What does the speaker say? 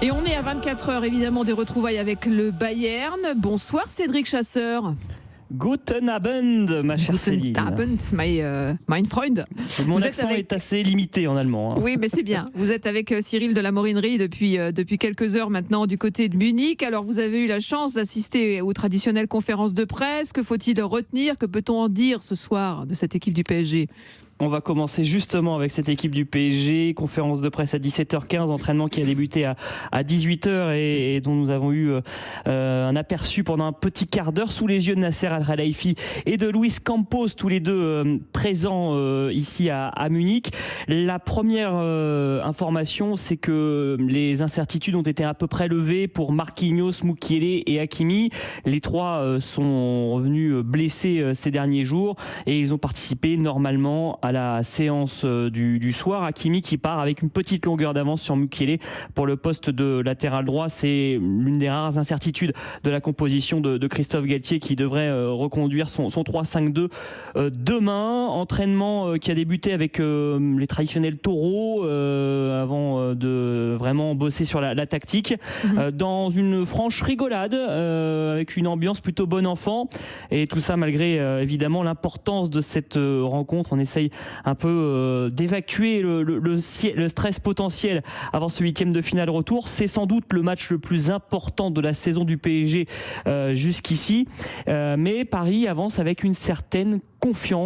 Et on est à 24 heures évidemment des retrouvailles avec le Bayern. Bonsoir Cédric Chasseur. Guten Abend, ma chère Céline. Guten Abend, mein Freund. Mon accent est assez limité en allemand. Oui, mais c'est bien. Vous êtes avec Cyril de la Morinerie depuis quelques heures maintenant du côté de Munich. Alors, vous avez eu la chance d'assister aux traditionnelles conférences de presse. Que faut-il retenir? Que peut-on en dire ce soir de cette équipe du PSG? On va commencer justement avec cette équipe du PSG, conférence de presse à 17h15, entraînement qui a débuté à 18h et dont nous avons eu un aperçu pendant un petit quart d'heure sous les yeux de Nasser Al-Khelaifi et de Luis Campos, tous les deux présents ici à Munich. La première information, c'est que les incertitudes ont été à peu près levées pour Marquinhos, Mukiele et Hakimi. Les trois sont revenus blessés ces derniers jours et ils ont participé normalement à la séance du soir. Hakimi qui part avec une petite longueur d'avance sur Mukiele pour le poste de latéral droit. C'est l'une des rares incertitudes de la composition de Christophe Galtier qui devrait reconduire son 3-5-2 demain. Entraînement qui a débuté avec les traditionnels taureaux avant de vraiment bosser sur la tactique dans une franche rigolade avec une ambiance plutôt bon enfant et tout ça malgré évidemment l'importance de cette rencontre. On essaye un peu d'évacuer le stress potentiel avant ce huitième de finale retour. C'est sans doute le match le plus important de la saison du PSG jusqu'ici, mais Paris avance avec une certaine confiance.